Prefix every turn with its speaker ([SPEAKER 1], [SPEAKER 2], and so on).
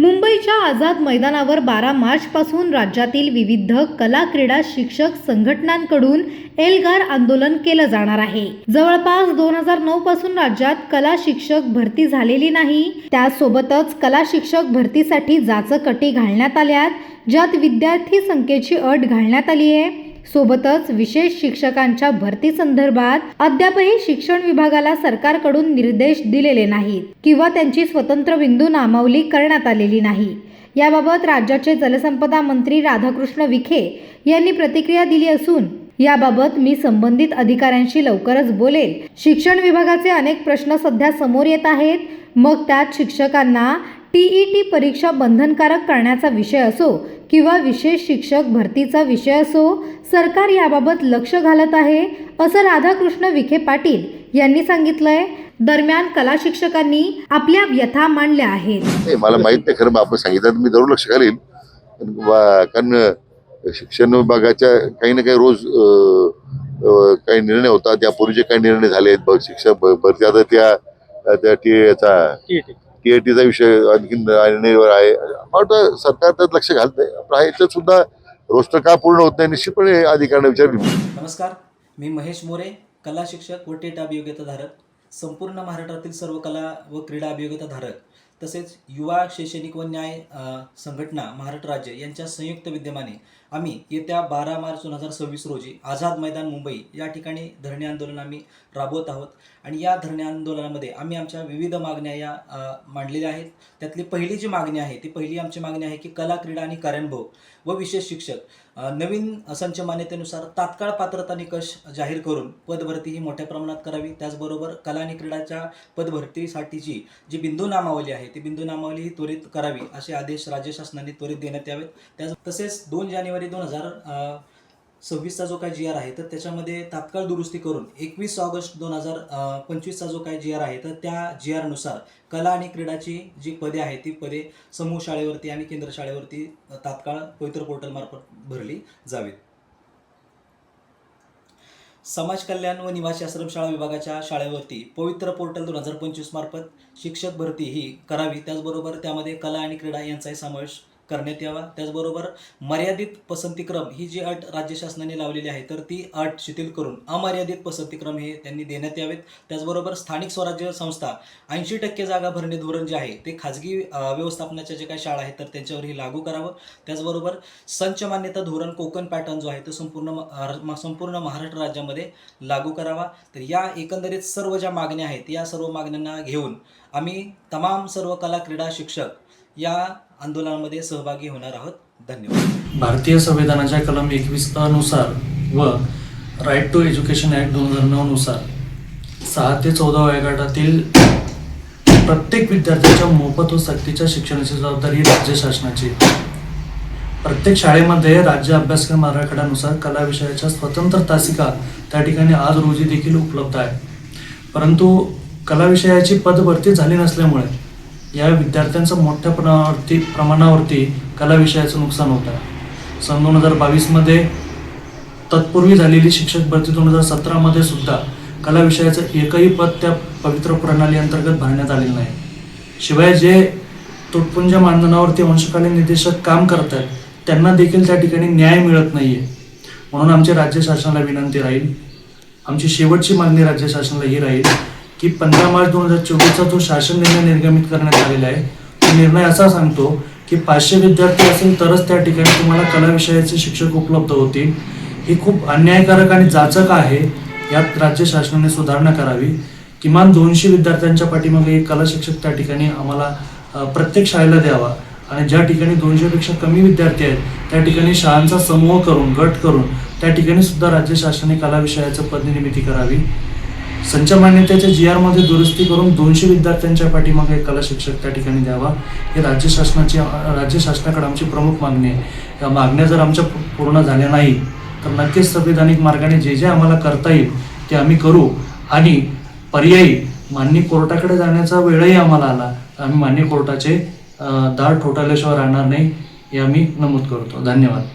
[SPEAKER 1] मुंबईच्या आझाद मैदानावर 12 मार्चपासून राज्यातील विविध कला क्रीडा शिक्षक संघटनांकडून एल्गार आंदोलन केलं जाणार आहे। जवळपास 2009 पासून राज्यात कला शिक्षक भरती झालेली नाही। त्यासोबतच कला शिक्षक भरतीसाठी जाचक-अटी घालण्यात आल्यात, ज्यात विद्यार्थी संख्येची अट घालण्यात आली आहे। सोबतच विशेष शिक्षकांच्या भरती संदर्भात अद्यापही शिक्षण विभागाला सरकारकडून निर्देश दिलेले नाहीत किंवा त्यांची स्वतंत्र बिंदू नामावली करण्यात आलेली नाही। याबाबत राज्याचे जलसंपदा मंत्री राधाकृष्ण विखे यांनी प्रतिक्रिया दिली असून याबाबत मी संबंधित अधिकाऱ्यांशी लवकरच बोलेल। शिक्षण विभागाचे अनेक प्रश्न सध्या समोर येत आहेत, मग त्यात शिक्षकांना TET परीक्षा बंधनकारक करण्याचा विषय असो किंवा विशेष शिक्षक भरतीचा विषय असो, सरकार याबाबत लक्ष घालत आहे, असं राधाकृष्ण विखे पाटील यांनी सांगितलंय। दरम्यान कला शिक्षकांनी आपल्या व्यथा मांडल्या आहेत।
[SPEAKER 2] मला माहित नाही, खरं आपण सांगितलं मी जरूर लक्ष घालीन, कारण शिक्षण विभागाच्या काही ना काही रोज काही निर्णय होतात। यापूर्वीचे काही निर्णय झाले आहेत शिक्षक भरती, आता त्या TETचा विषय आणखी निर्णयावर आहे। वाटतं सरकार त्यात लक्ष घालतंय। याच्यात सुद्धा रोस्टर का पूर्ण होत नाही, निश्चितपणे अधिकाऱ्यांना विचारली।
[SPEAKER 3] नमस्कार, मी महेश मोरे, कला शिक्षक व टेट अभियोग्यताधारक, संपूर्ण महाराष्ट्रातील सर्व कला व क्रीडा अभियोग्यताधारक तसेच युवा शैक्षणिक व न्याय संघटना महाराष्ट्र राज्य यांच्या संयुक्त विद्यमाने आम्ही येत्या 12 मार्च 2026 रोजी आझाद मैदान मुंबई या ठिकाणी धरणे आंदोलन आम्ही राबवत आहोत। आणि या धरणे आंदोलनामध्ये आम्ही आमच्या विविध मागण्या या मांडलेल्या आहेत। त्यातली पहिली जी मागणी आहे ती पहिली आमची मागणी आहे की कला क्रीडा आणि कार्यानुभव व विशेष शिक्षक नवीन संच मान्यतेनुसार तात्काळ पात्रता निकष जाहीर करून पदभरती ही मोठ्या प्रमाणात करावी। त्याचबरोबर कला आणि क्रीडाच्या पदभरतीसाठीची जी बिंदू नामावली आहे ती बिंदू नामावली ही त्वरित करावी, असे आदेश राज्य शासनाने त्वरित देण्यात यावेत। तसेच 2 जानेवारी 2026चा जो काही GR आहे तर त्याच्यामध्ये तात्काळ दुरुस्ती करून 21 ऑगस्ट 2025चा जो काही GR आहे तर त्या GR नुसार कला आणि क्रीडाची जी पदे आहेत ती पदे समूह शाळेवरती आणि केंद्र शाळेवरती तात्काळ पवित्र पोर्टल मार्फत भरली जावीत। समाज कल्याण व निवासी आश्रमशाळा विभागाच्या शाळेवरती पवित्र पोर्टल 2025 मार्फत शिक्षक भरती ही करावी। त्याचबरोबर त्यामध्ये कला आणि क्रीडा यांचाही समावेश करण्यात यावा। त्याचबरोबर मर्यादित पसंतीक्रम ही जी अट राज्य शासनाने लावलेली आहे तर ती अट शिथिल करून अमर्यादित पसंतीक्रम हे त्यांनी देण्यात यावेत। त्याचबरोबर स्थानिक स्वराज्य संस्था 80% जागा भरणे धोरण जे आहे ते खाजगी व्यवस्थापनाच्या जे काही शाळा आहेत तर त्यांच्यावरही लागू करावं। त्याचबरोबर संच मान्यता धोरण कोकण पॅटर्न जो आहे तो संपूर्ण महाराष्ट्र राज्यामध्ये लागू करावा। तर या एकंदरीत सर्व ज्या मागण्या आहेत या सर्व मागण्यांना घेऊन आम्ही तमाम सर्व कला क्रीडा शिक्षक या आंदोलनामध्ये सहभागी होणार आहोत। धन्यवाद।
[SPEAKER 4] भारतीय संविधानाच्या कलम 21 नुसार व राईट टू एज्युकेशन ॲक्ट 2009 नुसार 6 ते 14 वयोगटातील प्रत्येक विद्यार्थ्याच्या मोफत व सक्तीच्या शिक्षणाची जबाबदारी राज्य शासनाची। प्रत्येक शाळेमध्ये राज्य अभ्यासक्रम आराखड्यानुसार कला विषयाच्या स्वतंत्र तासिका त्या ठिकाणी आज रोजी देखील उपलब्ध आहे, परंतु कला विषयाची पदभरती झाली नसल्यामुळे या विद्यार्थ्यांचं मोठ्या प्रमाणावरती कला विषयाचं नुकसान होत आहे। सन 2022मध्ये तत्पूर्वी झालेली शिक्षक भरती 2017मध्ये सुद्धा कला विषयाचं एकही पद त्या पवित्र प्रणाली अंतर्गत भरण्यात आलेलं नाही। शिवाय जे तुटपुंज मानधनावरती अंशकालीन निर्देशक काम करत आहेत त्यांना देखील त्या ठिकाणी न्याय मिळत नाही आहे। म्हणून आमची राज्य शासनाला विनंती राहील, आमची शेवटची मागणी राज्य शासनाला ही राहील की 15 मार्च 2024चा जो शासन निर्णय निर्गमित करण्यात आलेला आहे तो निर्णय असा सांगतो की 500 विद्यार्थी असेल तरच त्या ठिकाणी तुम्हाला कला विषयाचे शिक्षक उपलब्ध होतील। ही खूप अन्यायकारक आणि जाचक आहे। यात राज्य शासनाने सुधारणा करावी। किमान 200 विद्यार्थ्यांच्या पाठीमागे एक कला शिक्षक त्या ठिकाणी आम्हाला प्रत्येक शाळेला द्यावा आणि ज्या ठिकाणी 200पेक्षा कमी विद्यार्थी आहेत त्या ठिकाणी शाळांचा समूह करून गट करून त्या ठिकाणी सुद्धा राज्य शासनाने कला विषयाचं पदनिर्मिती करावी। संच मान्यतेच्या GR मध्ये दुरुस्ती करून 200 विद्यार्थ्यांच्या पाठीमागे एक कला शिक्षक त्या ठिकाणी द्यावा, हे राज्य शासनाकडे आमची प्रमुख मागणी आहे। या मागण्या जर आमच्या पूर्ण झाल्या नाही तर नक्कीच संविधानिक मार्गाने जे आम्हाला करता येईल ते आम्ही करू आणि पर्यायी माननीय कोर्टाकडे जाण्याचा वेळही आम्हाला आला आम्ही माननीय कोर्टाचे दार ठोठावल्याशिवाय राहणार नाही, हे आम्ही नमूद करतो। धन्यवाद।